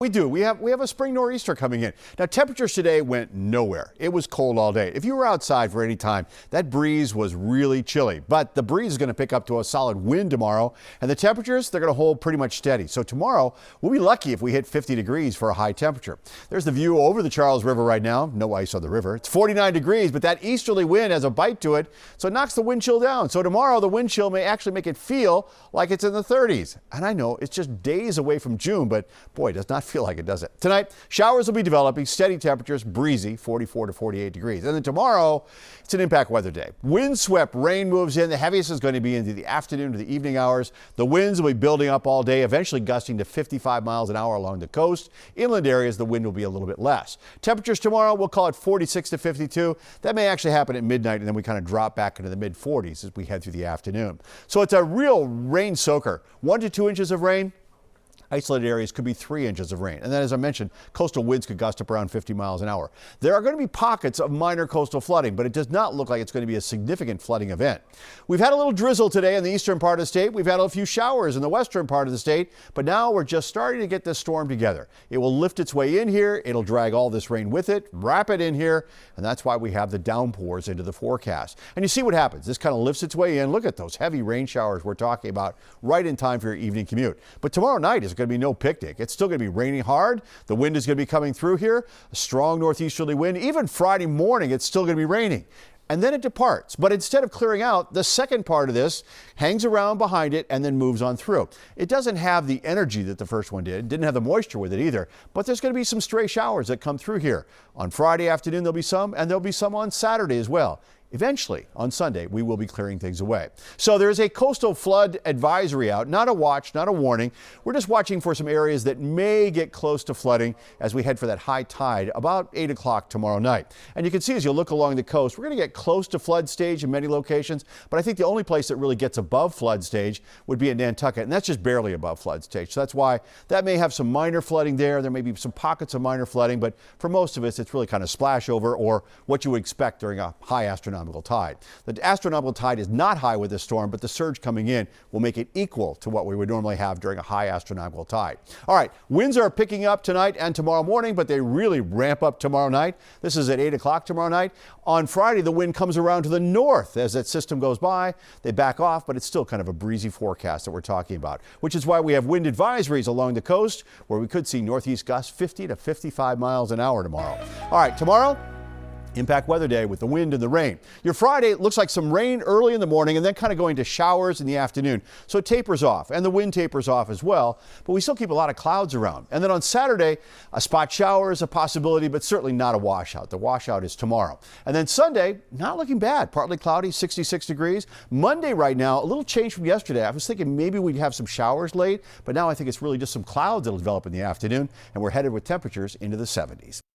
We do. We have a spring nor'easter coming in. Now, temperatures today went nowhere. It was cold all day. If you were outside for any time, that breeze was really chilly. But the breeze is going to pick up to a solid wind tomorrow, and the temperatures, they're going to hold pretty much steady. So tomorrow, we'll be lucky if we hit 50 degrees for a high temperature. There's the view over the Charles River right now. No ice on the river. It's 49 degrees, but that easterly wind has a bite to it, so it knocks the wind chill down. So tomorrow, the wind chill may actually make it feel like it's in the 30s. And I know it's just days away from June, but boy, it does not feel like it, does it? Tonight, showers will be developing, steady temperatures, breezy, 44 to 48 degrees. And then tomorrow, it's an impact weather day. Windswept rain moves in. The heaviest is going to be into the afternoon to the evening hours. The winds will be building up all day, eventually gusting to 55 miles an hour along the coast. Inland areas, the wind will be a little bit less. Temperatures tomorrow, we'll call it 46 to 52. That may actually happen at midnight, and then we kind of drop back into the mid 40s as we head through the afternoon. So it's a real rain soaker. 1 to 2 inches of rain. Isolated areas could be 3 inches of rain. And then, as I mentioned, coastal winds could gust up around 50 miles an hour. There are going to be pockets of minor coastal flooding, but it does not look like it's going to be a significant flooding event. We've had a little drizzle today in the eastern part of the state. We've had a few showers in the western part of the state, but now we're just starting to get this storm together. It will lift its way in here. It'll drag all this rain with it, wrap it in here, and that's why we have the downpours into the forecast. And you see what happens. This kind of lifts its way in. Look at those heavy rain showers we're talking about right in time for your evening commute. But tomorrow night is going to be no picnic. It's still going to be raining hard. The wind is going to be coming through here, a strong northeasterly wind. Even Friday morning, it's still going to be raining. And then it departs. But instead of clearing out, the second part of this hangs around behind it and then moves on through. It doesn't have the energy that the first one did. It didn't have the moisture with it either. But there's going to be some stray showers that come through here. On Friday afternoon, there'll be some, and there'll be some on Saturday as well. Eventually, on Sunday, we will be clearing things away. So there's a coastal flood advisory out, not a watch, not a warning. We're just watching for some areas that may get close to flooding as we head for that high tide about 8 o'clock tomorrow night. And you can see as you look along the coast, we're going to get close to flood stage in many locations. But I think the only place that really gets above flood stage would be in Nantucket, and that's just barely above flood stage. So that's why that may have some minor flooding there. There may be some pockets of minor flooding, but for most of us, it's really kind of splash over or what you would expect during a high astronomical tide. The astronomical tide is not high with this storm, but the surge coming in will make it equal to what we would normally have during a high astronomical tide. All right, winds are picking up tonight and tomorrow morning, but they really ramp up tomorrow night. This is at 8 o'clock tomorrow night. On Friday, the wind comes around to the north as that system goes by. They back off, but it's still kind of a breezy forecast that we're talking about, which is why we have wind advisories along the coast where we could see northeast gusts 50 to 55 miles an hour tomorrow. All right, tomorrow, impact weather day with the wind and the rain. Your Friday looks like some rain early in the morning and then kind of going to showers in the afternoon. So it tapers off and the wind tapers off as well, but we still keep a lot of clouds around. And then on Saturday, a spot shower is a possibility, but certainly not a washout. The washout is tomorrow. And then Sunday, not looking bad. Partly cloudy, 66 degrees. Monday right now, a little change from yesterday. I was thinking maybe we'd have some showers late, but now I think it's really just some clouds that'll develop in the afternoon, and we're headed with temperatures into the 70s.